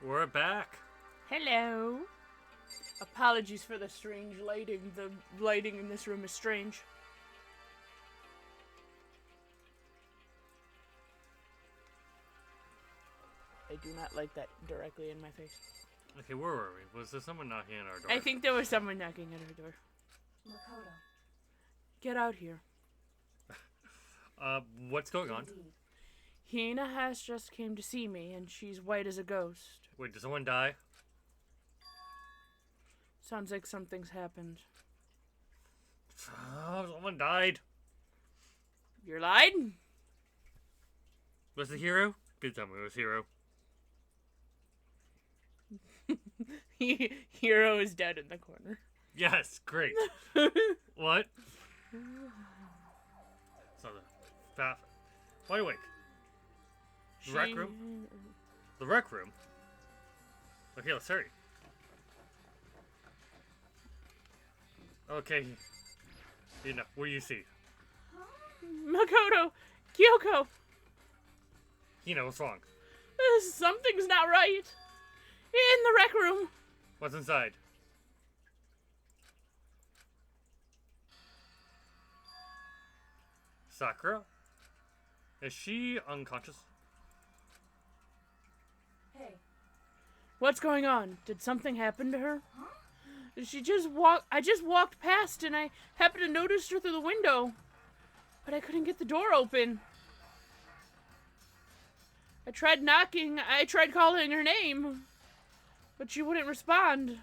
We're back. Hello. Apologies for the strange lighting. The lighting in this room is strange. I do not like that directly in my face. Okay, where were we? Was there someone knocking on our door? I think there was someone knocking at our door. Makoto. Get out here. What's going on? Hina has just came to see me, and she's white as a ghost. Wait, did someone die? Sounds like something's happened. Someone died. You're lying? Was it Hero? Good tell me it was Hero. Hero is dead in the corner. Yes, great. What? So wide awake. The rec room? The rec room? Okay, let's hurry. Okay. You know, what do you see? Makoto! Kyoko! You know, what's wrong? Something's not right. In the rec room. What's inside? Sakura? Is she unconscious? Hey. What's going on? Did something happen to her? Huh? I just walked past and I happened to notice her through the window. But I couldn't get the door open. I tried knocking, I tried calling her name. But she wouldn't respond.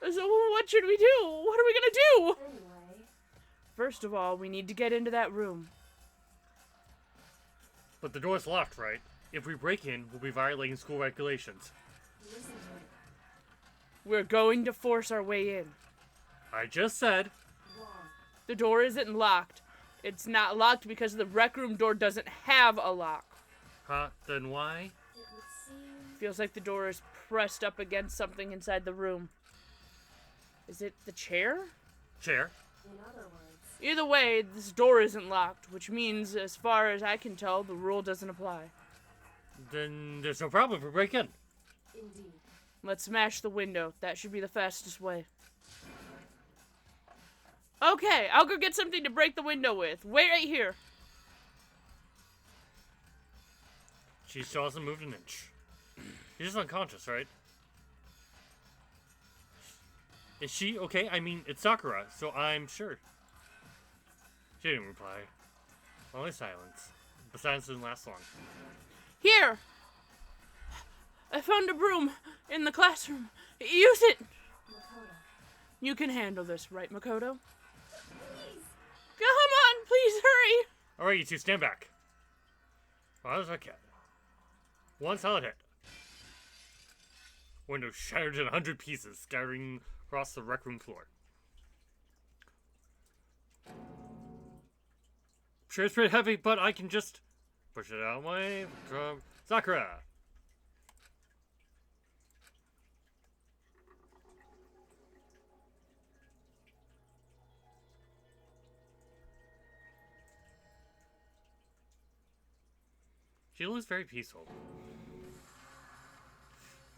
So what should we do? What are we gonna do? Anyway. First of all, we need to get into that room. But the door's locked, right? If we break in, we'll be violating school regulations. Listen to me. We're going to force our way in. I just said. Wrong. The door isn't locked. It's not locked because the rec room door doesn't have a lock. Huh? Then why? It would seem. Feels like the door is pressed up against something inside the room. Is it the chair? Chair? In other words. Either way, this door isn't locked, which means, as far as I can tell, the rule doesn't apply. Then there's no problem if we break in. Indeed. Let's smash the window. That should be the fastest way. Okay, I'll go get something to break the window with. Wait right here. She still hasn't moved an inch. She's just unconscious, right? Is she okay? I mean, it's Sakura, so I'm sure. She didn't reply. Only silence. The silence didn't last long. Here! I found a broom in the classroom. Use it! Makoto. You can handle this, right, Makoto? Please. Come on, please hurry! Alright, you two, stand back. Well, as I can. One solid hit. Window shattered in 100 pieces, scattering across the rec room floor. Sure, it's pretty heavy, but I can just push it out of my way. Sakura! She looks very peaceful.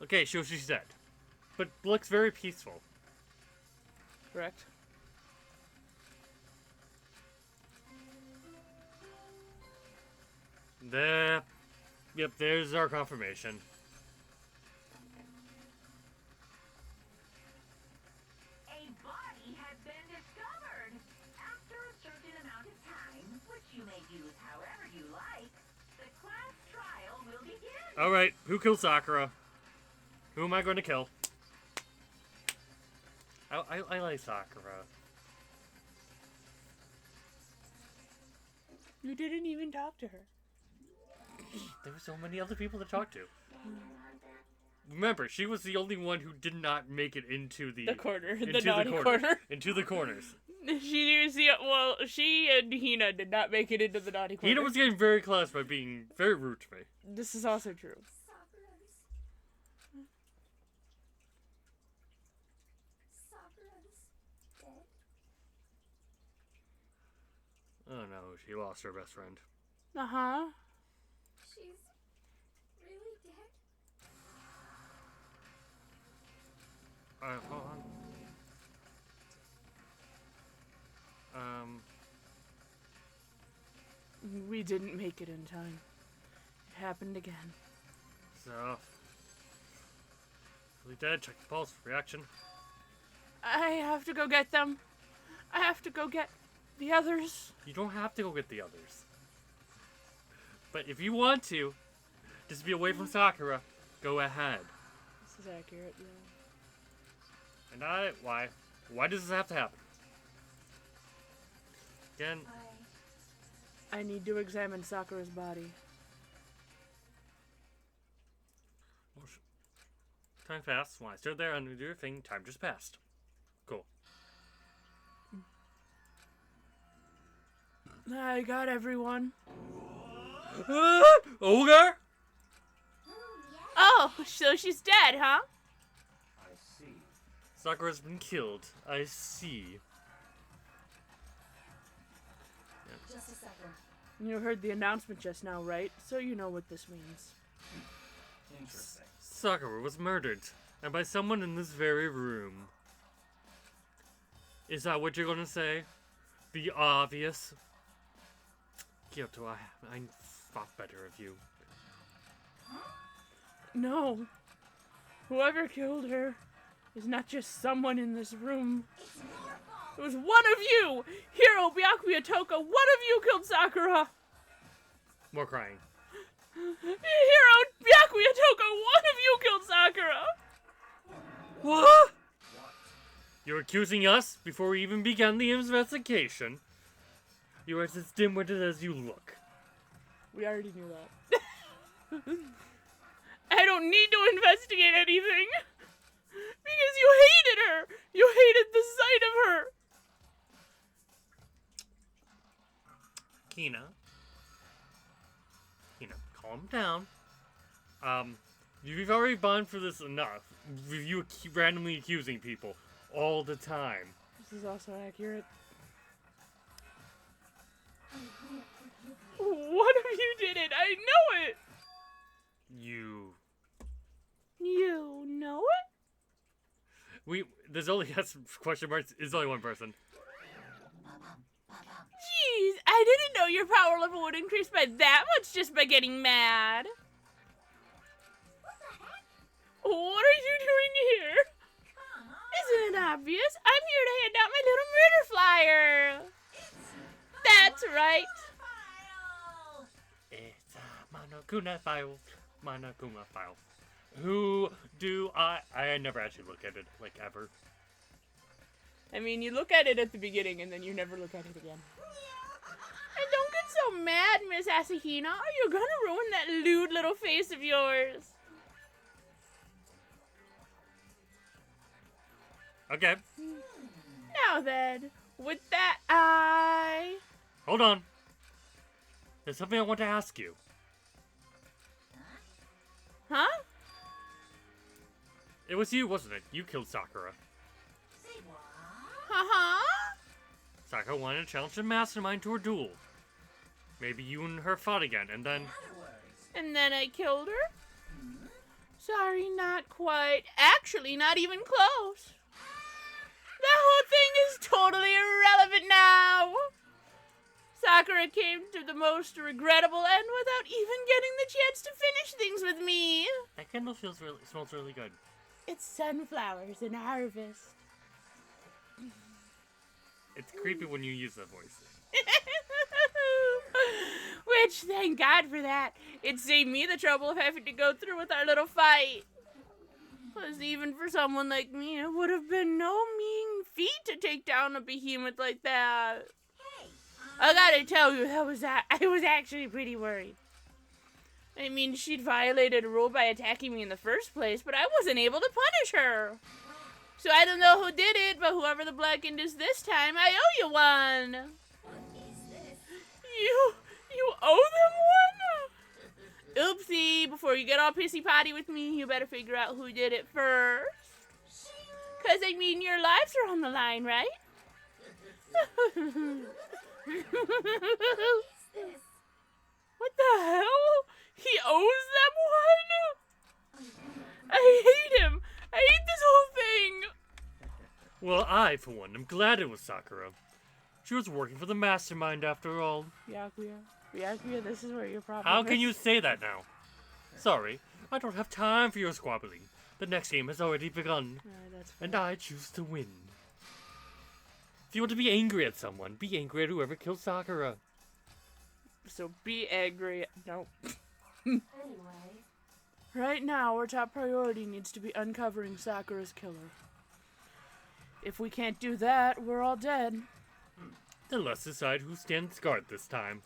Okay, she's dead. But looks very peaceful. Correct. There. Yep, there's our confirmation. A body has been discovered. After a certain amount of time, which you may use however you like, the class trial will begin. Alright, who killed Sakura? Who am I going to kill? I like Sakura. You didn't even talk to her. There were so many other people to talk to. Remember, she was the only one who did not make it into the corner. The into naughty corner. Into the corners. She and Hina did not make it into the naughty corner. Hina was getting very close by being very rude to me. This is also true. Sakura's dead. Oh no, she lost her best friend. Uh-huh. She's Alright, hold on. We didn't make it in time. It happened again. So... Fully dead, check the pulse, reaction. I have to go get them. I have to go get the others. You don't have to go get the others. But if you want to, just be away from Sakura, go ahead. This is accurate, yeah. And why? Why does this have to happen? Again, I need to examine Sakura's body. time passed. When I stood there under your thing, time just passed. Cool. I got everyone. Ogre? Oh, so she's dead, huh? I see. Sakura's been killed. I see. Just a second. You heard the announcement just now, right? So you know what this means. Interesting. Sakura was murdered, and by someone in this very room. Is that what you're gonna say? The obvious? Kyoto, I thought better of you. No. Whoever killed her is not just someone in this room. It was one of you! Hiro Byakuya Toka, one of you killed Sakura! More crying. Hiro Byakuya Toka, one of you killed Sakura! What? You're accusing us before we even began the investigation. You are as dim-witted as you look. We already knew that. I don't need to investigate anything. Because you hated her. You hated the sight of her. Kina, calm down. You've already gone for this enough. With you randomly accusing people all the time. This is also accurate. One of you did it. I know it. You know it? There's only that's question marks. Is only one person. Jeez, I didn't know your power level would increase by that much just by getting mad. What are you doing here? Isn't it obvious? I'm here to hand out my little murder flyer. That's right. It's a Monokuma file. Monokuma file. Who do I never actually look at it, like, ever. I mean, you look at it at the beginning and then you never look at it again. And don't get so mad, Miss Asahina, or you're gonna ruin that lewd little face of yours. Okay. Now then, with that, Hold on. There's something I want to ask you. Huh? It was you, wasn't it? You killed Sakura. Uh-huh. Sakura wanted to challenge the mastermind to a duel. Maybe you and her fought again, and then... And then I killed her? Sorry, not quite. Actually, not even close. That whole thing is totally irrelevant now. Sakura came to the most regrettable end without even getting the chance to finish things with me. That candle smells really good. It's sunflowers in harvest. It's creepy when you use that voice. Which, thank God for that. It saved me the trouble of having to go through with our little fight. Because even for someone like me, it would have been no mean feat to take down a behemoth like that. I gotta tell you, I was actually pretty worried. I mean, she'd violated a rule by attacking me in the first place, but I wasn't able to punish her. So I don't know who did it, but whoever the blackened is this time, I owe you one. You owe them one? Oopsie, before you get all pissy-potty with me, you better figure out who did it first. Because, I mean, your lives are on the line, right? What the hell? He owes them one? I, for one, am glad it was Sakura. She was working for the mastermind after all. Byakuya, this is where your problem How is. can you say that now? Sorry, I don't have time for your squabbling. The next game has already begun, That's fair. and I choose to win. If you want to be angry at someone, be angry at whoever killed Sakura. So be angry. No. Anyway, Right now, our top priority needs to be uncovering Sakura's killer. If we can't do that, we're all dead. Then let's decide who stands guard this time.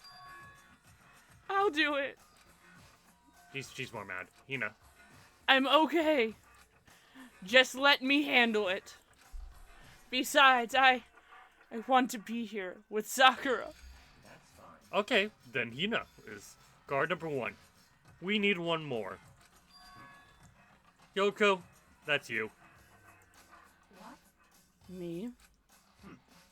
I'll do it. She's more mad. Hina. I'm okay. Just let me handle it. Besides, I want to be here with Sakura. That's fine. Okay, then Hina is guard number 1. We need one more. Yoko, that's you. Me?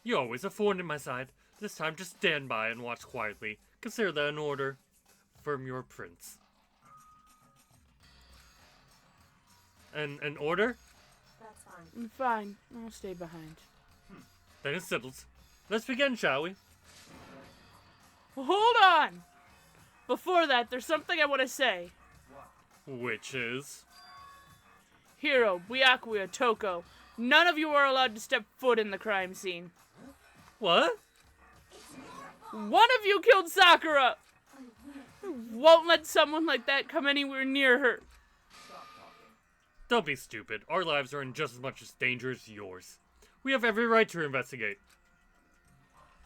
You're always a thorn in my side. This time just stand by and watch quietly. Consider that an order from your prince. An order? that's fine. Fine. I'll stay behind. Then it's settled. Let's begin, shall we? Hold on! Before that, there's something I want to say. Which is... Hiro, Byakuya, Toko, none of you are allowed to step foot in the crime scene. What? One of you killed Sakura! Won't let someone like that come anywhere near her. Don't be stupid. Our lives are in just as much danger as yours. We have every right to investigate.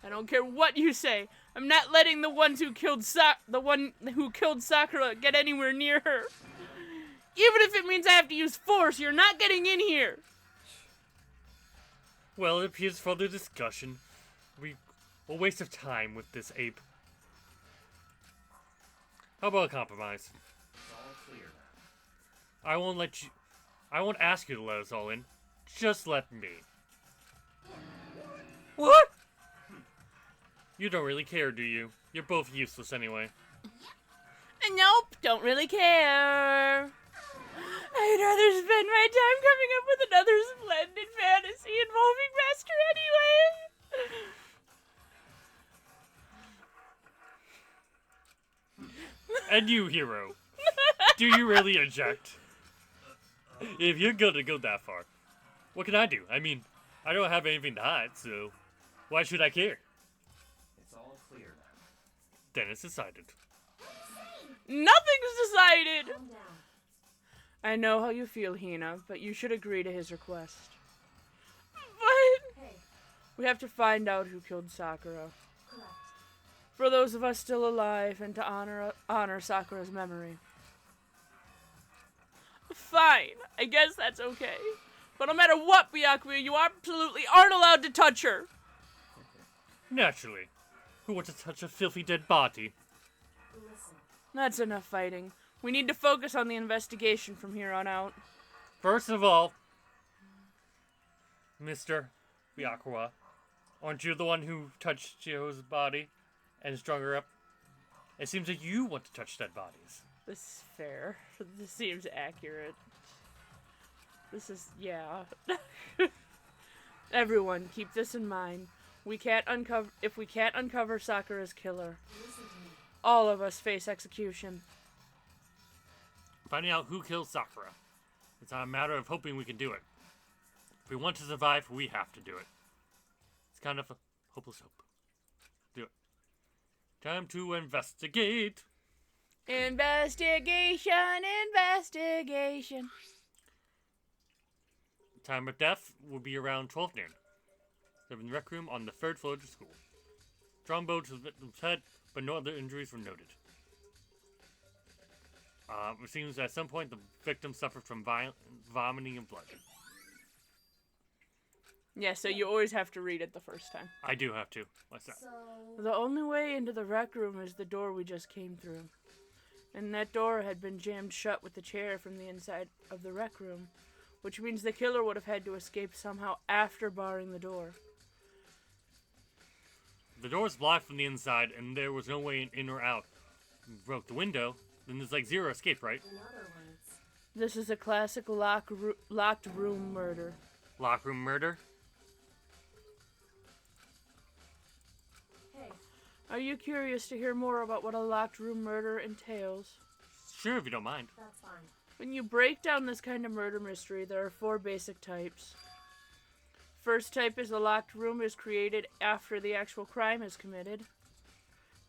I don't care what you say. I'm not letting the one who killed Sakura get anywhere near her. Even if it means I have to use force, you're not getting in here. Well, it appears further discussion. A waste of time with this ape. How about a compromise? It's all clear now. I won't ask you to let us all in. Just let me. What? You don't really care, do you? You're both useless anyway. Nope, don't really care. I'd rather spend my time coming up with another splendid fantasy involving Master anyway. And you, hero. Do you really object? If you're gonna go that far, what can I do? I mean, I don't have anything to hide, so why should I care? It's all clear now. Then it's decided. Nothing's decided. Calm down. I know how you feel, Hina, but you should agree to his request. But Hey, we have to find out who killed Sakura. correct. For those of us still alive and to honor Sakura's memory. Fine, I guess that's okay. But no matter what, Byakuya, you absolutely aren't allowed to touch her. Naturally. Who wants to touch a filthy dead body? Listen, That's enough fighting. We need to focus on the investigation from here on out. First of all, Mr. Byakuya, aren't you the one who touched Chiyo's body and strung her up? It seems that you want to touch dead bodies. This is fair. This seems accurate. This is, yeah. Everyone, keep this in mind. If we can't uncover Sakura's killer, listen to me. all of us face execution. Finding out who killed Sakura. It's not a matter of hoping we can do it. If we want to survive, we have to do it. It's kind of a hopeless hope. Do it. Time to investigate. Investigation. Time of death will be around 12 noon. They're in the rec room on the 3rd floor of the school. Trombo to the victim's head, but no other injuries were noted. It seems at some point the victim suffered from vomiting and blood. Yeah, so you always have to read it the first time. I do have to. What's that? So, The only way into the rec room is the door we just came through. And that door had been jammed shut with the chair from the inside of the rec room, which means the killer would have had to escape somehow after barring the door. The door was blocked from the inside, and there was no way in or out. You broke the window, then there's like zero escape, right? in other words, This is a classic locked room murder. Locker room murder? Are you curious to hear more about what a locked room murder entails? Sure, if you don't mind. That's fine. When you break down this kind of murder mystery, there are 4 basic types. First type is a locked room is created after the actual crime is committed.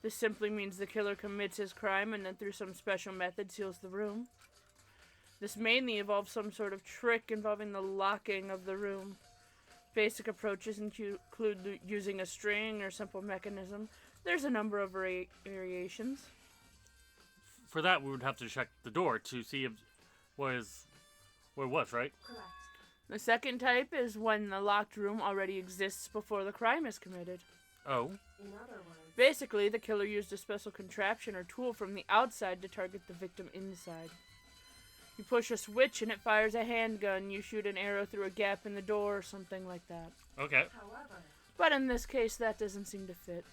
This simply means the killer commits his crime and then through some special method seals the room. This mainly involves some sort of trick involving the locking of the room. Basic approaches include using a string or simple mechanism. There's a number of variations. For that, we would have to check the door to see if where it was, right? Correct. The second type is when the locked room already exists before the crime is committed. Oh. In other words, Basically, the killer used a special contraption or tool from the outside to target the victim inside. You push a switch and it fires a handgun. You shoot an arrow through a gap in the door or something like that. Okay. however, But in this case, that doesn't seem to fit.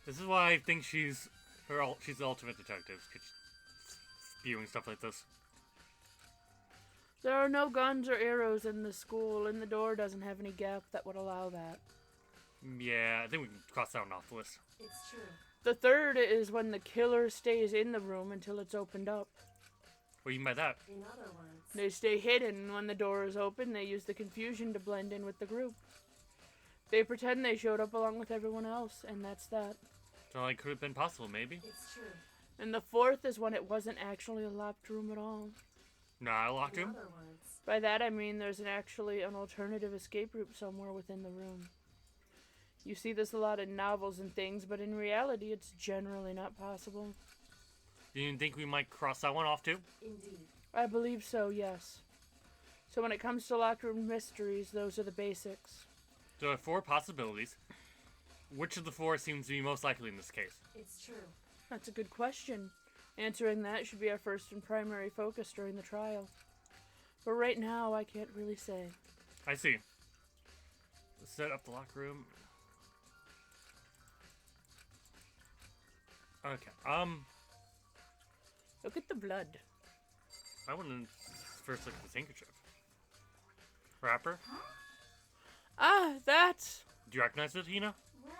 This is why I think she's the ultimate detective. Spewing stuff like this. There are no guns or arrows in the school, and the door doesn't have any gap that would allow that. Yeah, I think we can cross that one off the list. it's true. The third is when the killer stays in the room until it's opened up. What do you mean by that? In other words, They stay hidden, and when the door is open, they use the confusion to blend in with the group. They pretend they showed up along with everyone else, and that's that. So it could have been possible, maybe. it's true. And the fourth is when it wasn't actually a locked room at all. Not a locked In room? other words, By that I mean there's actually an alternative escape route somewhere within the room. You see this a lot in novels and things, but in reality it's generally not possible. Do you think we might cross that one off too? indeed. I believe so, yes. So when it comes to locked room mysteries, those are the basics. So there are 4 possibilities. Which of the 4 seems to be most likely in this case? It's true. That's a good question. Answering that should be our first and primary focus during the trial. But right now, I can't really say. I see. Let's set up the locker room. Okay, Look at the blood. I want to first look at this handkerchief. Wrapper? Ah, that's... Do you recognize it, Hina? Well,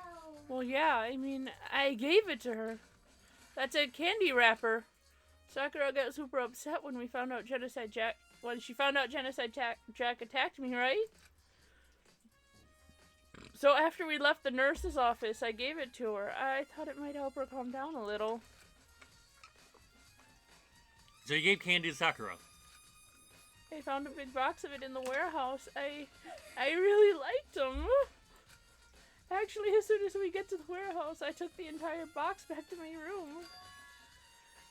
Well, yeah, I mean, I gave it to her. That's a candy wrapper. Sakura got super upset when we found out Genocide Jack... When she found out Genocide Jack attacked me, right? So after we left the nurse's office, I gave it to her. I thought it might help her calm down a little. So you gave candy to Sakura. I found a big box of it in the warehouse. I really liked them. Actually, as soon as we get to the warehouse, I took the entire box back to my room.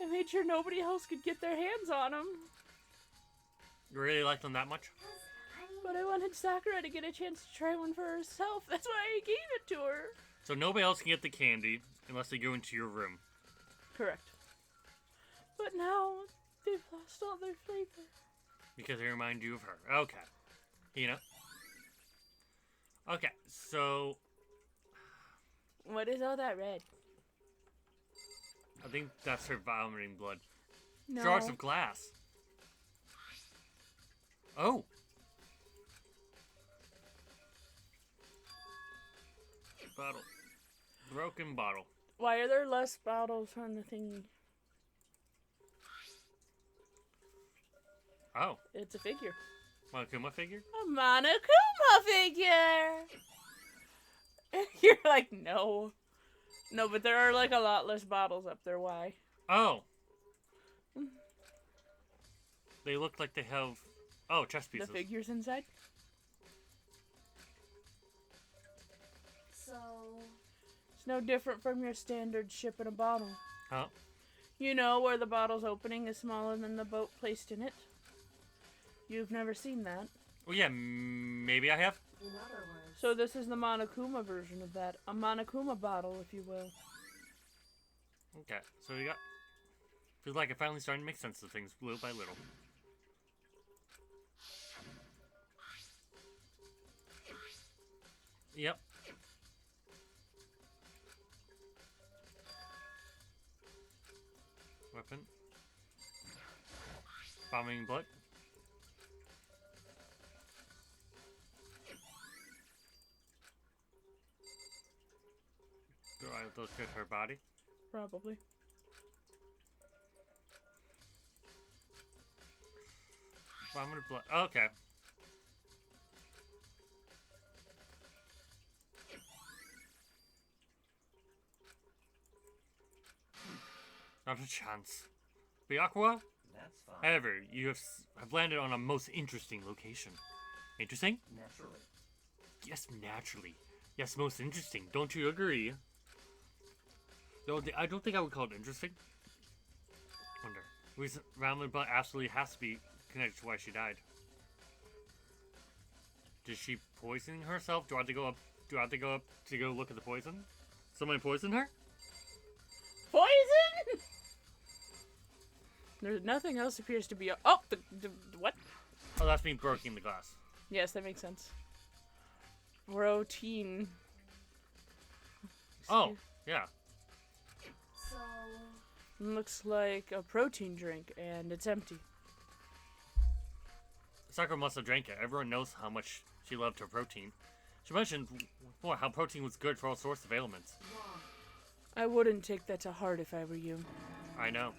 I made sure nobody else could get their hands on them. You really like them that much? But I wanted Sakura to get a chance to try one for herself. That's why I gave it to her. So nobody else can get the candy unless they go into your room. Correct. But now, they've lost all their flavor. Because they remind you of her. Okay. Hina? Okay, so What is all that red? I think that's her vomiting blood. No. Shards of glass. Oh. Bottle. Broken bottle. Why are there less bottles on the thingy? Oh. It's a figure. Monokuma figure? A Monokuma figure! You're like, no. No, but there are like a lot less bottles up there. Why? Oh. They look like they have... Oh, chess pieces. The figures inside? So, It's no different from your standard ship in a bottle. Huh? You know where the bottle's opening is smaller than the boat placed in it? You've never seen that. Well, yeah, maybe I have. in other words, So this is the Monokuma version of that. A Monokuma bottle, if you will. Okay, so we got... Feels like I'm finally starting to make sense of things little by little. Yep. Weapon. Bombing blood. Do I look at her body. Probably. Vomited blood. Okay. Not a chance. Byakuya? That's fine. However, you have landed on a most interesting location. Interesting? Naturally. Yes, naturally. Yes, most interesting. Don't you agree? Though I don't think I would call it interesting. Wonder. Reason Ramlin Blood absolutely has to be connected to why she died. Did she poison herself? Do I have to go up? Do I have to go up to go look at the poison? Someone poisoned her? Poison? There's nothing else appears to be. Oh, the what? Oh, that's me breaking the glass. Yes, that makes sense. Protein. Oh, yeah. So, Looks like a protein drink, and it's empty. Sakura must have drank it. Everyone knows how much she loved her protein. She mentioned more how protein was good for all sorts of ailments. wrong. I wouldn't take that to heart if I were you. I know.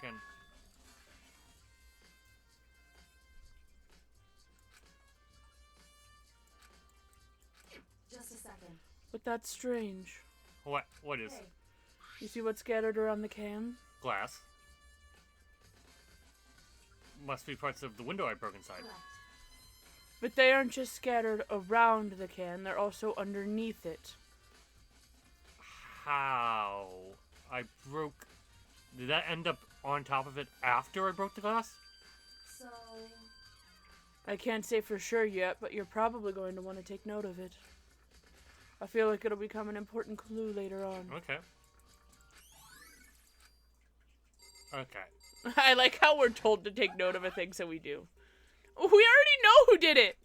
Can Just a second. But that's strange. what? What is Hey, You see what's scattered around the can? glass? Must be parts of the window I broke inside. correct. But they aren't just scattered around the can, they're also underneath it. How? I broke. Did that end up on top of it after I broke the glass? So, I can't say for sure yet, but you're probably going to want to take note of it. I feel like it'll become an important clue later on. Okay. Okay. I like how we're told to take note of a thing, so we do. We already know who did it!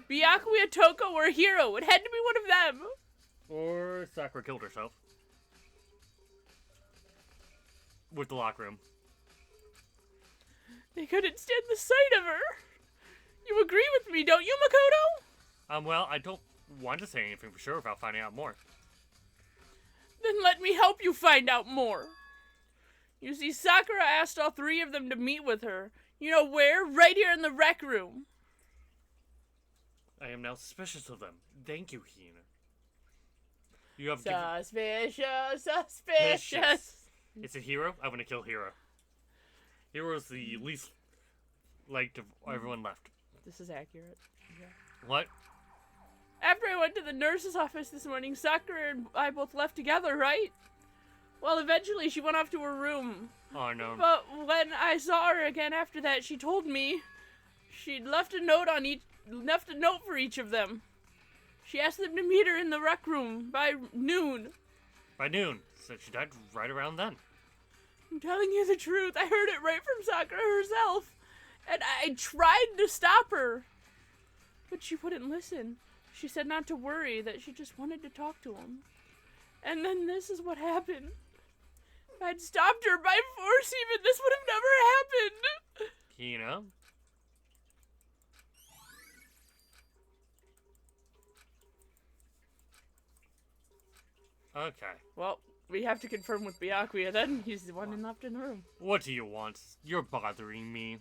Byakuya, Toko, or Hiro. It had to be one of them. Or Sakura killed herself. With the locker room. They couldn't stand the sight of her. You agree with me, don't you, Makoto? Well, I don't want to say anything for sure without finding out more. Then let me help you find out more. You see, Sakura asked all three of them to meet with her. You know where? Right here in the rec room. I am now suspicious of them. Thank you, Hina. You have given... Suspicious, suspicious. It's a hero? I want to kill Hero. Hero is the least liked of everyone left. This is accurate. What? After I went to the nurse's office this morning, Sakura and I both left together, right? Well, eventually she went off to her room. Oh no. But when I saw her again after that, she told me she'd left a note for each of them. She asked them to meet her in the rec room by noon. By noon. So she died right around then. I'm telling you the truth. I heard it right from Sakura herself. And I tried to stop her. But she wouldn't listen. She said not to worry, that she just wanted to talk to him. And then this is what happened. If I'd stopped her by force even, this would have never happened. Hina? Okay. Well, we have to confirm with Byakuya then. He's the one left in the room. What do you want? You're bothering me.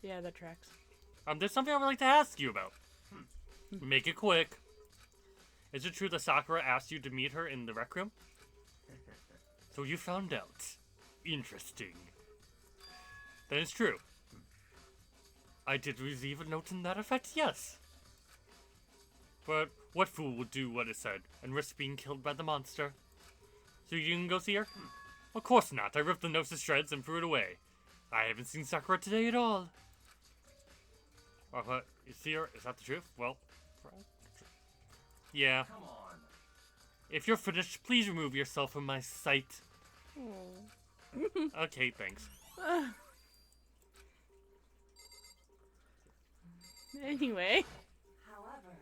Yeah, that tracks. There's something I would like to ask you about. Make it quick. Is it true that Sakura asked you to meet her in the rec room? So you found out. Interesting. That is true. I did receive a note in that effect, yes. But what fool would do what it said and risk being killed by the monster? So you can go see her? Of course not. I ripped the note to shreds and threw it away. I haven't seen Sakura today at all. What? You see her? Is that the truth? Well, yeah. Come on. If you're finished, please remove yourself from my sight. Okay, thanks. Anyway. However,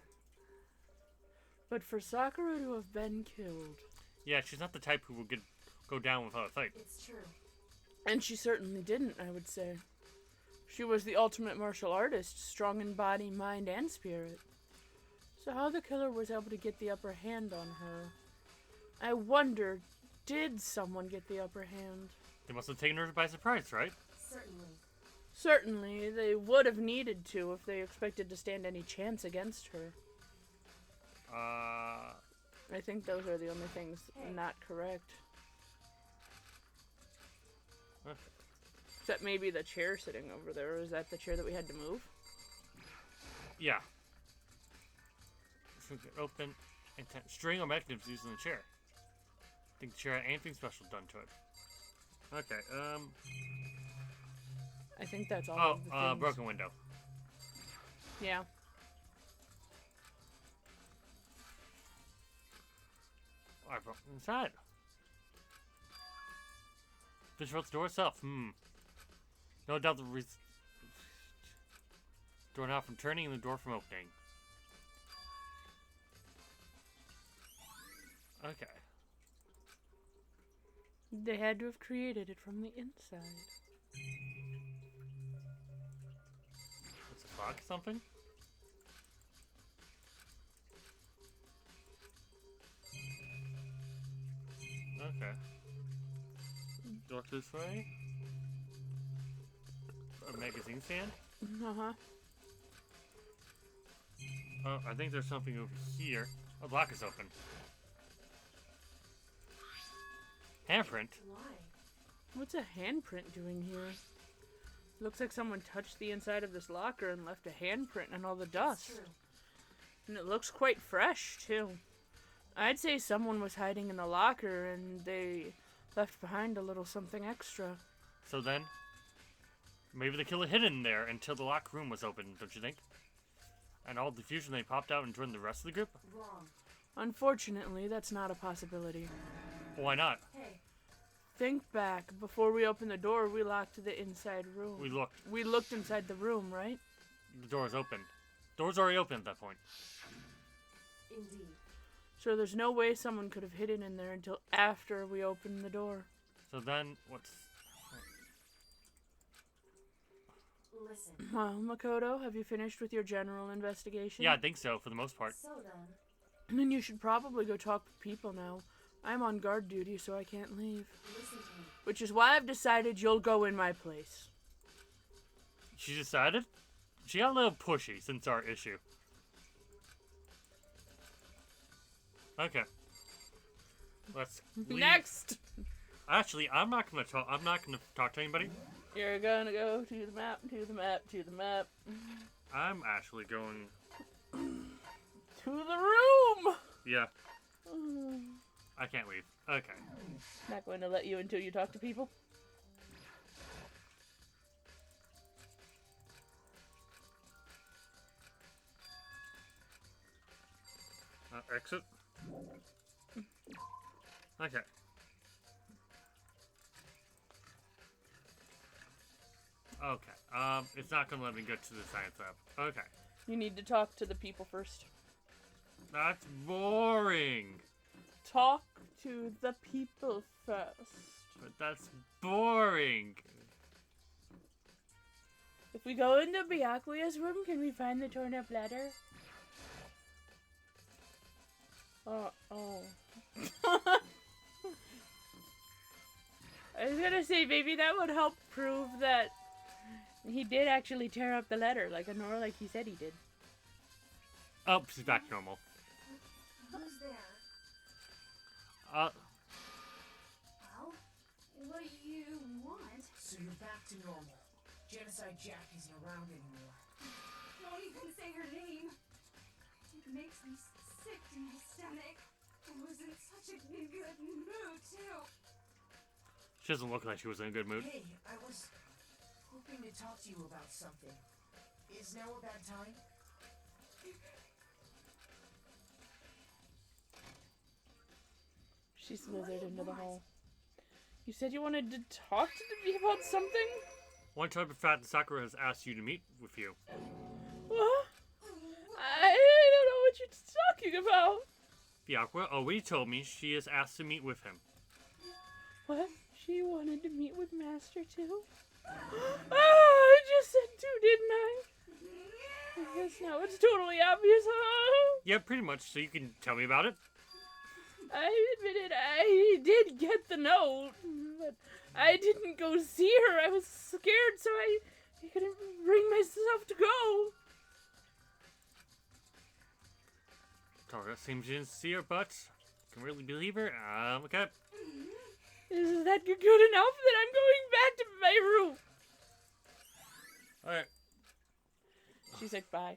But for Sakura to have been killed. Yeah, she's not the type who will go down without a fight. it's true. And she certainly didn't, I would say. She was the ultimate martial artist, strong in body, mind, and spirit. So how the killer was able to get the upper hand on her I wonder, did someone get the upper hand? They must have taken her by surprise, right? Certainly. Certainly, they would have needed to if they expected to stand any chance against her. I think those are the only things not correct. Okay. Except maybe the chair sitting over there. Was that the chair that we had to move? Yeah. Open and string or mechanisms used in the chair. I think the chair had anything special done to it. Okay, I think that's all Oh, of the things. broken window. Yeah. I broke inside. Fish wrote the door itself. No doubt the doorknob from turning and the door from opening. Okay. They had to have created it from the inside. It's a clock or something? Okay. Look this way. A magazine stand? Uh-huh. Oh, I think there's something over here. Oh, the lock is open. Handprint? Why? What's a handprint doing here? Looks like someone touched the inside of this locker and left a handprint in all the dust. True. And it looks quite fresh, too. I'd say someone was hiding in the locker and they left behind a little something extra. So then, maybe the killer hid in there until the locked room was open, don't you think? And all the confusion, they popped out and joined the rest of the group? Wrong. Unfortunately, that's not a possibility. Why not? Hey, Think back. Before we opened the door, we locked the inside room. We looked. We looked inside the room, right? The door was open. The door's already open at that point. indeed. So there's no way someone could have hidden in there until after we opened the door. So then, what's... Listen. Well, Makoto, have you finished with your general investigation? Yeah, I think so, for the most part. So then, Then you should probably go talk to people now. I'm on guard duty, so I can't leave. listen to me. Which is why I've decided you'll go in my place. She decided? She got a little pushy since our issue. Okay. Let's leave. Next! Actually, I'm not gonna talk to anybody. You're gonna go to the map, to the map, to the map. I'm actually going... To the room! Yeah, I can't leave. Okay. Not going to let you until you talk to people. Exit. Okay. Okay. It's not gonna let me get to the science lab. Okay. You need to talk to the people first. That's boring. Talk to the people first. But that's boring. If we go into Byakuya's room, can we find the torn up letter? Oh. I was gonna say, maybe that would help prove that he did actually tear up the letter, like he said he did. Oh, she's back to normal. Who's there? Uh, Well, what do you want? So you're back to normal. Genocide Jack isn't around anymore. Don't even say her name. It makes me sick to my stomach. I was in such a good mood, too. she doesn't look like she was in a good mood. Hey, I was hoping to talk to you about something. Is now a bad time? She slithered into the hall. You said you wanted to talk to me about something? One time, Fat and Sakura has asked you to meet with you. What? I don't know what you're talking about. Byakuya already told me she has asked to meet with him. What? She wanted to meet with Master too? I just said two, didn't I? I guess now it's totally obvious, huh? Yeah, pretty much, so you can tell me about it. I admit it, I did get the note, but I didn't go see her. I was scared, so I couldn't bring myself to go. Tora seems you didn't see her, but can really believe her. Okay. Is that good enough? Then I'm going back to my room. Alright. She's like, bye.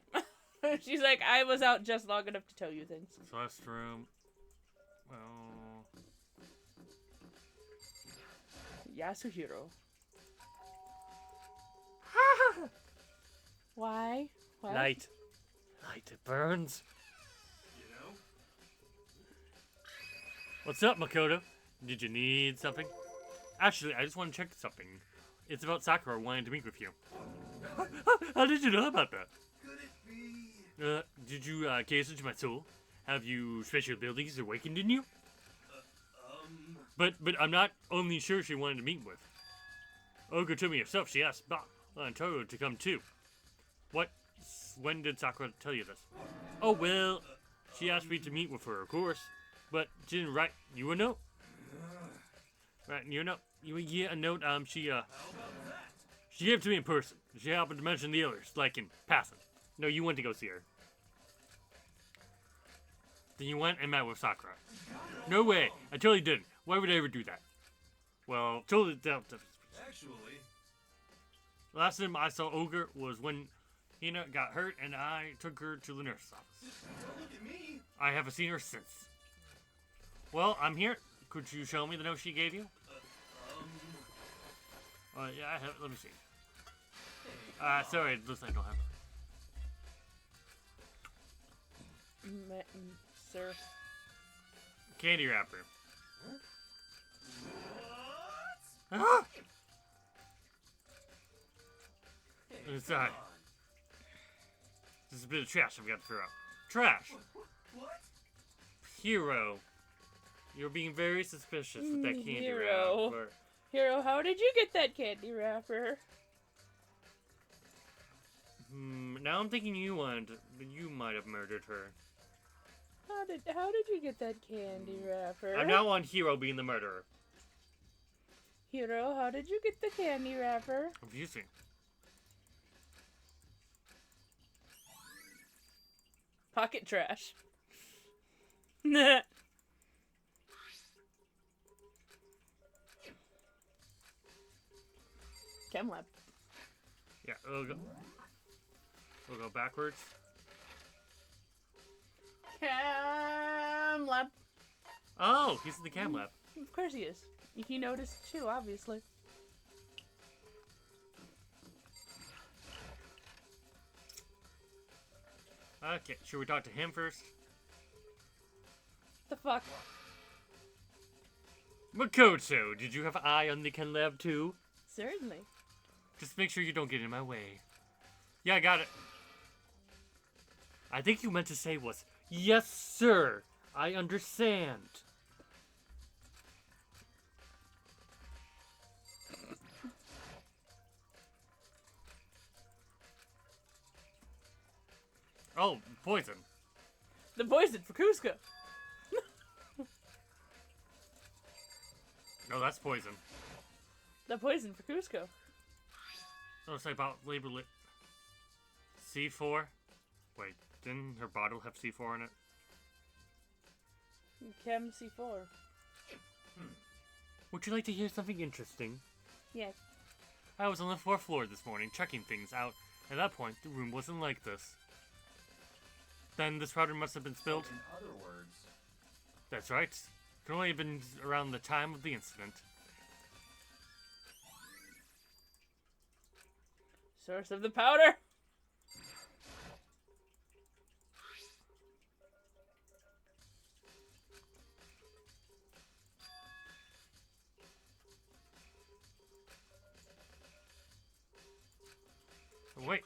She's like, I was out just long enough to tell you things. Last room. Well. Yasuhiro. Why? What? Light. Light, it burns. You know? What's up, Makoto? Did you need something? Actually, I just want to check something. It's about Sakura wanting to meet with you. How did you know about that? Could it be? Did you gaze into my soul? Have you special abilities awakened in you? But I'm not only sure she wanted to meet with. Ogo told me herself she asked Ba and Toro to come too. What? When did Sakura tell you this? Oh, well, she asked me to meet with her, of course. But she didn't write you a note? Right, you know, a note, she gave it to me in person. She happened to mention the others, like in passing. No, you went to go see her. Then you went and met with Sakura. No way, I totally didn't. Why would I ever do that? Well, totally. Actually, Last time I saw Ogre was when Hina got hurt and I took her to the nurse's office. don't look at me. I haven't seen her since. Well, I'm here. Could you show me the note she gave you? Yeah, I have. Let me see. Sorry, it looks like I don't have it. Sir. Candy wrapper. What? Ah! Sorry. This is a bit of trash I've got to throw out. Trash! What? Hero. You're being very suspicious with that candy Hero. wrapper. Hero, how did you get that candy wrapper? Now I'm thinking you might have murdered her. How did you get that candy wrapper? I'm now on Hero being the murderer. Hero, how did you get the candy wrapper? Confusing. Pocket trash. Nah. Chem lab. Yeah, we'll go backwards. Chem lab. Oh, he's in the cam lab. Of course he is. He noticed too, obviously. Okay, should we talk to him first? The fuck? Makoto, did you have an eye on the chem lab too? Certainly. Just make sure you don't get in my way. Yeah, I got it. I think you meant to say was, yes, sir. I understand. Oh, poison. The poison for Cusco. No, that's poison. The poison for Cusco. Let's say about label it. C4. Wait, didn't her bottle have C4 in it? Chem C4. Would you like to hear something interesting? Yes. I was on the 4th floor this morning checking things out. At that point, the room wasn't like this. Then this powder must have been spilled. In other words, That's right. Could only have been around the time of the incident. Source of the powder. Oh, wait.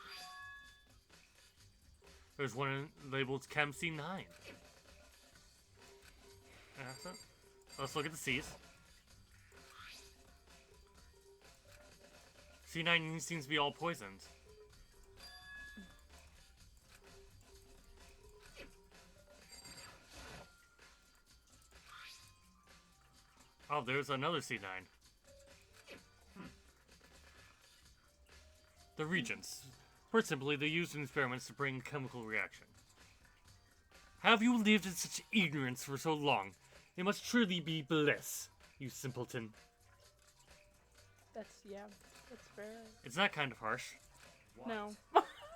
There's one labeled Chem C9. Let's look at the C's. C9 seems to be all poisoned. Oh, there's another C9. The reagents. Put simply, they're used in experiments to bring chemical reaction. Have you lived in such ignorance for so long? It must truly be bliss, you simpleton. That's fair. It's not kind of harsh. No.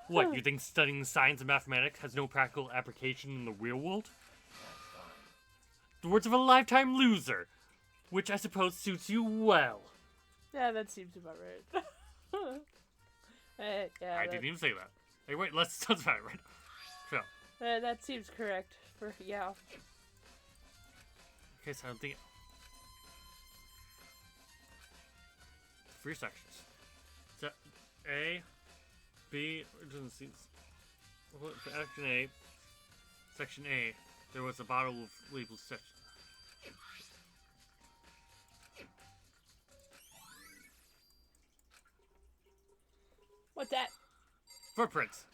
What, you think studying science and mathematics has no practical application in the real world? The words of a lifetime loser, which I suppose suits you well. Yeah, that seems about right. Yeah, I didn't even say that. Hey, wait, let's talk about it right now. So, that seems correct. Yeah. okay, so I'm thinking. 3 sections. So, A, B, it doesn't seem. For action A, section A, there was a bottle of labeled section. What's that? Footprints!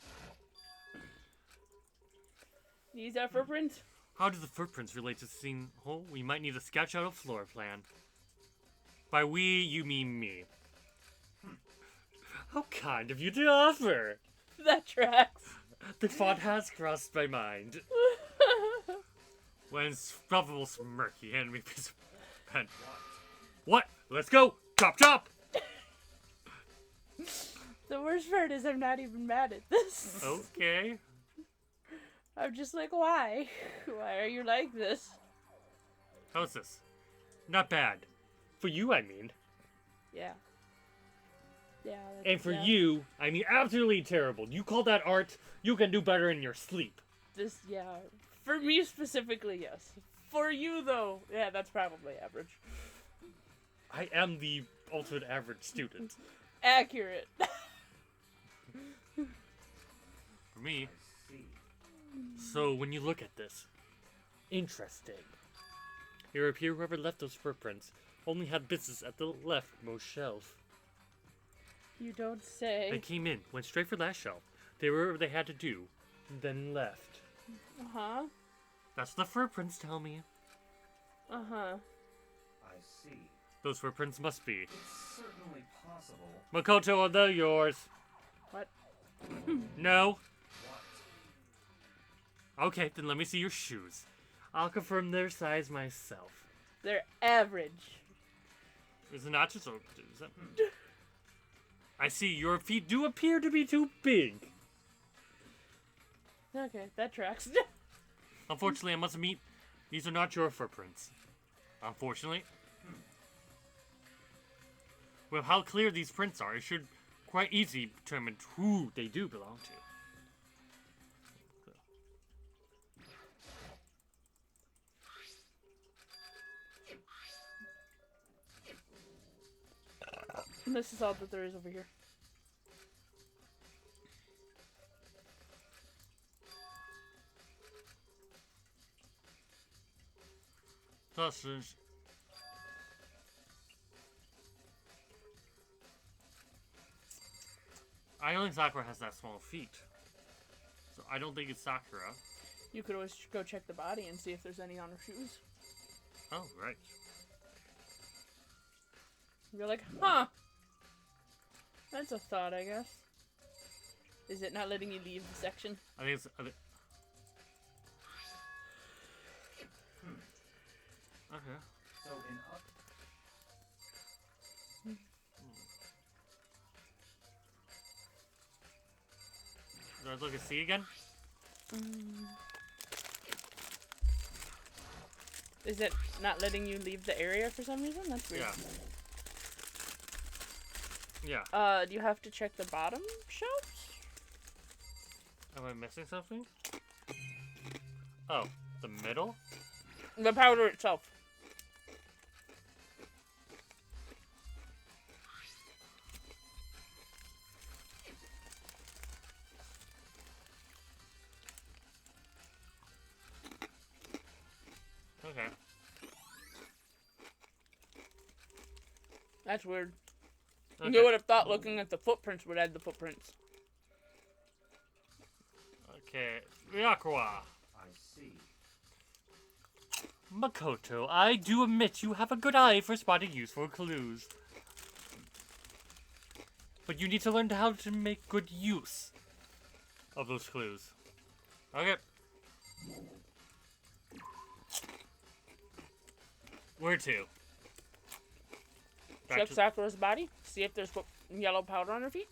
These are footprints? How do the footprints relate to the scene whole? We might need to sketch out a floor plan. By we, you mean me. How kind of you to offer! That tracks. The thought has crossed my mind. When Scruffable smirk, he handed me a piece of pen. What? Let's go! Chop chop! The worst part is I'm not even mad at this. Okay. I'm just like, why? Why are you like this? How's this? Not bad. For you, I mean. Yeah. Yeah. And for yeah. you, I mean absolutely terrible. You call that art? You can do better in your sleep. This, yeah. For me specifically, yes. For you, though, yeah, that's probably average. I am the ultimate average student. Accurate. For me. So when you look at this, interesting. It would appear whoever left those footprints only had business at the leftmost shelf. You don't say. They came in, went straight for that shelf. They were whatever they had to do, then left. Uh-huh. That's what the footprints tell me. Uh-huh. I see. Those footprints must be. It's certainly possible. Makoto, are they yours? What? No? Okay, then let me see your shoes. I'll confirm their size myself. They're average. Is it not just open? Is that... I see, your feet do appear to be too big. Okay, that tracks. Unfortunately, I must admit, these are not your footprints. Unfortunately. With how clear these prints are, it should quite easily determine who they do belong to. And this is all that there is over here. Sausage. I don't think Sakura has that small feet. So I don't think it's Sakura. You could always go check the body and see if there's any on her shoes. Oh, right. You're like, huh. That's a thought, I guess. Is it not letting you leave the section? I think it's... Okay. So in up. Do I look at C again? Is it not letting you leave the area for some reason? That's weird. Yeah. Yeah. Do you have to check the bottom shelves? Am I missing something? Oh, the middle? The powder itself. Okay. That's weird. Okay. You would have thought looking at the footprints would add the footprints. Okay. Ryakwa. I see. Makoto, I do admit you have a good eye for spotting useful clues. But you need to learn how to make good use of those clues. Okay. Where to? Back Check to- Sakura's body. See if there's yellow powder on her feet.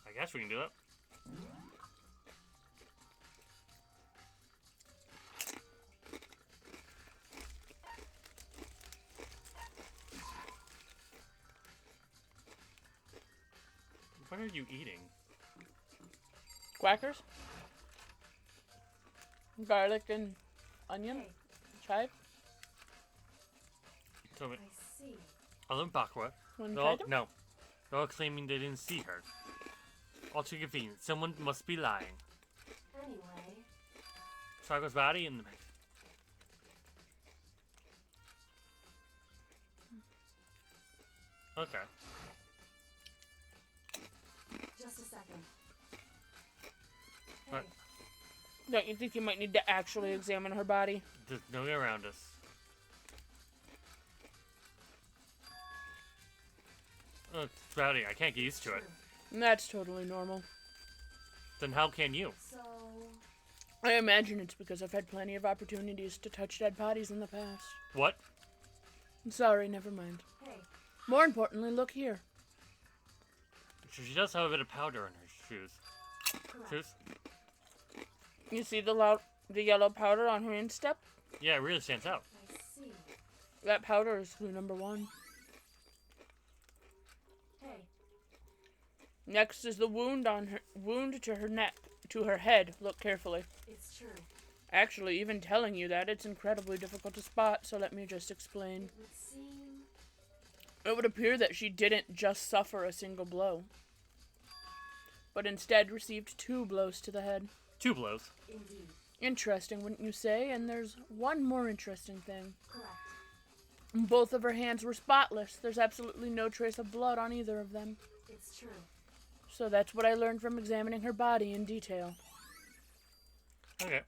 I guess we can do it. What are you eating? Quackers. Garlic and onion. Hey, Chive. Tell me. I see. Other than Bakura, Want to they're try all, them? no. They're all claiming they didn't see her. All too convenient. Someone must be lying. Anyway, Sakura's body and okay. just a second. Right. Hey, Don't you think you might need to actually examine her body? There's nobody around us. Oh, it's rowdy. I can't get used to it. That's totally normal. Then how can you? so I imagine it's because I've had plenty of opportunities to touch dead bodies in the past. What? Sorry, never mind. hey, More importantly, look here. She does have a bit of powder in her shoes. correct. Shoes? You see the yellow powder on her instep? Yeah, it really stands out. I see. That powder is clue number 1. Hey, Next is the wound to her neck, to her head. Look carefully. it's true. Actually, even telling you that, it's incredibly difficult to spot, so let me just explain. It would seem. It would appear that she didn't just suffer a single blow, but instead received 2 blows to the head. 2 blows. Indeed. Interesting, wouldn't you say? And there's one more interesting thing. Correct. Both of her hands were spotless. There's absolutely no trace of blood on either of them. It's true. So that's what I learned from examining her body in detail. Okay.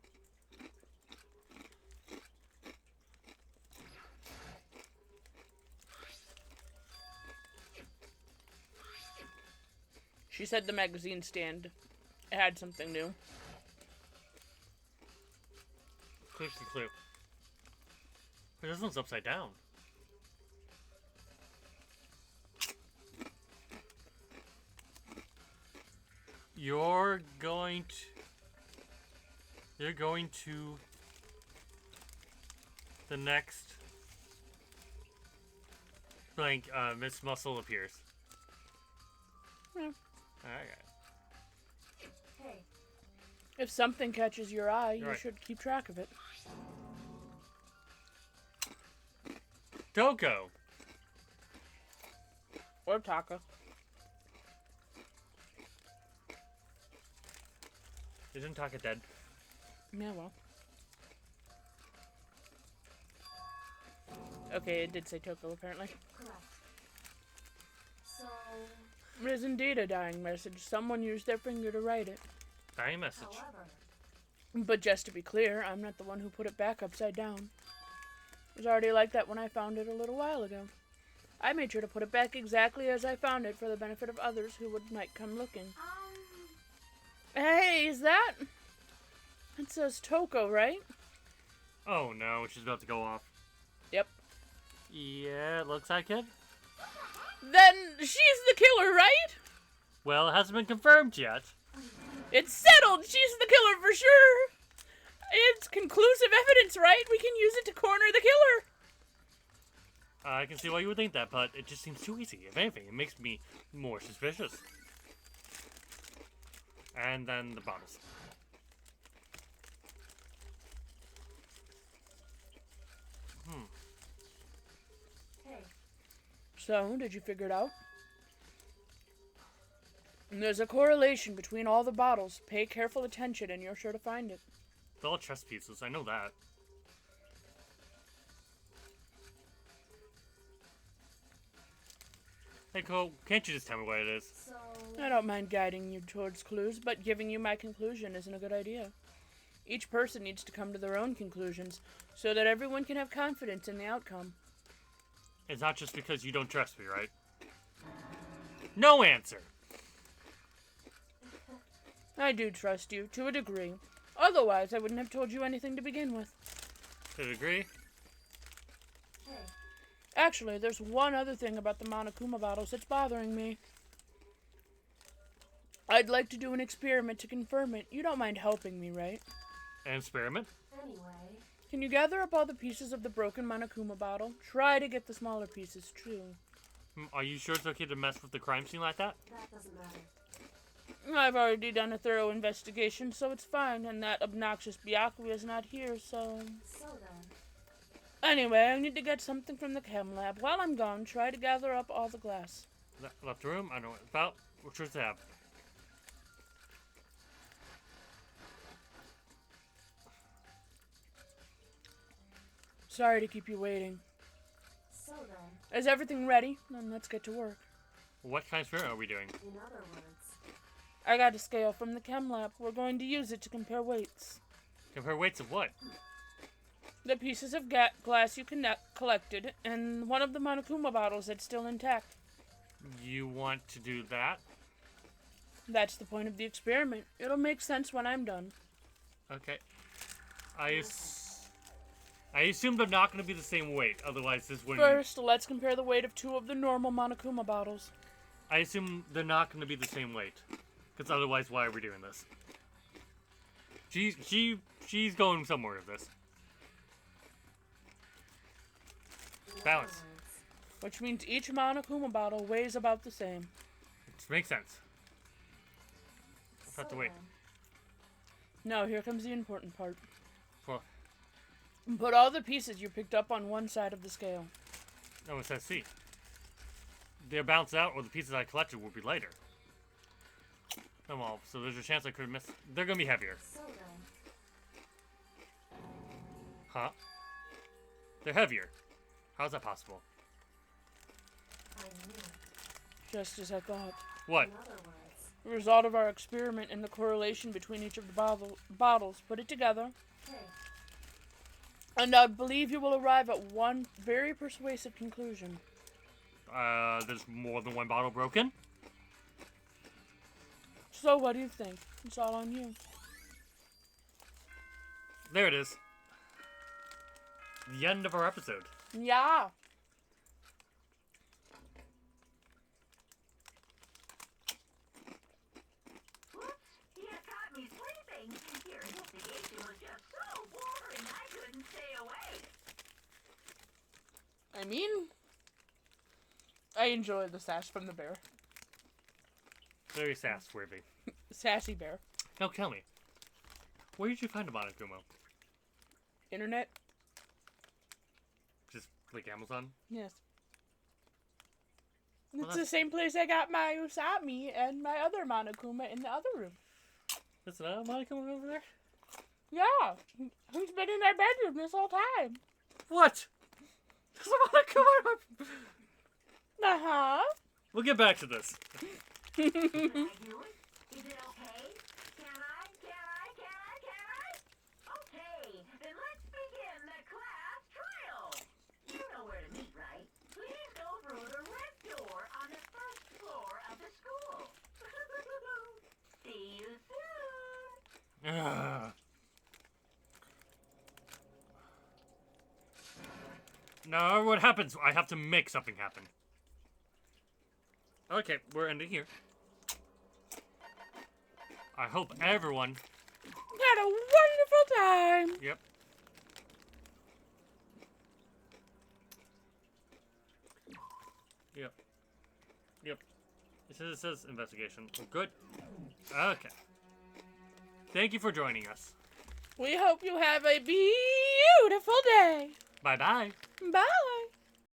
She said the magazine stand had something new. Here's the clue. But this one's upside down. You're going to the next blank. Miss Muscle appears. Yeah. Alright. Hey, If something catches your eye, you Right. should keep track of it. Doko. Or Taka. Isn't Taka dead? Yeah, well. Okay, it did say Toko, apparently. correct. So, It is indeed a dying message. Someone used their finger to write it. Dying message. however, But just to be clear, I'm not the one who put it back upside down. It was already like that when I found it a little while ago. I made sure to put it back exactly as I found it for the benefit of others who might come looking. Hey, is that? It says Toko, right? Oh no, she's about to go off. Yep. Yeah, it looks like it. Then she's the killer, right? Well, it hasn't been confirmed yet. It's settled. She's the killer for sure. It's conclusive evidence, right? We can use it to corner the killer. I can see why you would think that, but it just seems too easy. If anything, it makes me more suspicious. And then the bonus. hey, So, did you figure it out? And there's a correlation between all the bottles. Pay careful attention and you're sure to find it. They're all chess pieces, I know that. Hey Cole, can't you just tell me what it is? so. I don't mind guiding you towards clues, but giving you my conclusion isn't a good idea. Each person needs to come to their own conclusions so that everyone can have confidence in the outcome. It's not just because you don't trust me, right? No answer. I do trust you, to a degree. Otherwise, I wouldn't have told you anything to begin with. To a degree? Hey, Actually, there's one other thing about the Monokuma bottles that's bothering me. I'd like to do an experiment to confirm it. You don't mind helping me, right? An experiment? anyway, Can you gather up all the pieces of the broken Monokuma bottle? Try to get the smaller pieces, too. Are you sure it's okay to mess with the crime scene like that? that doesn't matter. I've already done a thorough investigation, so it's fine, and that obnoxious Byakuya is not here, so... So then, Anyway, I need to get something from the chem lab. While I'm gone, try to gather up all the glass. Left room? I know what it's about. What should it have? Sorry to keep you waiting. so then, Is everything ready? Then let's get to work. What kind of experiment are we doing? in other words, I got a scale from the chem lab. We're going to use it to compare weights. Compare weights of what? The pieces of glass you collected, and one of the Monokuma bottles that's still intact. You want to do that? That's the point of the experiment. It'll make sense when I'm done. Okay. I assume they're not going to be the same weight. Otherwise, this wouldn't... First, let's compare the weight of two of the normal Monokuma bottles. I assume they're not going to be the same weight. Because otherwise, why are we doing this? She's going somewhere with this. in Balance. other words, Which means each Monokuma bottle weighs about the same. Which makes sense. Have to wait. then, Now, here comes the important part. For... Put all the pieces you picked up on one side of the scale. Oh, it says C. They're balanced out, or the pieces I collected will be lighter. Oh, well, so there's a chance I could have missed... They're going to be heavier. so then, Huh? They're heavier. How's that possible? I knew it. Just as I thought. What? In other words, The result of our experiment and the correlation between each of the bottles. Put it together, hey, and I believe you will arrive at one very persuasive conclusion. There's more than one bottle broken? So, what do you think? It's all on you. There it is. The end of our episode. Yeah. Whoops, you caught me sleeping. Your investigation was just so boring I couldn't stay awake. I mean, I enjoy the sass from the bear. Very sass-worthy. Sassy bear. Now tell me, where did you find a Monokuma? Internet? Just like Amazon? Yes. Well, It's the same place I got my Usami and my other Monokuma in the other room. Is another Monokuma over there? Yeah. Who's been in our bedroom this whole time? What? There's a Monokuma. Uh-huh. We'll get back to this. Can I do it? Is it okay? Can I? Okay, then let's begin the class trial. You know where to meet, right? Please go through the red door on the first floor of the school. See you soon. Ugh. Now what happens? I have to make something happen. Okay, we're ending here. I hope everyone... Had a wonderful time. Yep. Yep. It says investigation. Oh, good. Okay. Thank you for joining us. We hope you have a beautiful day. Bye-bye. Bye.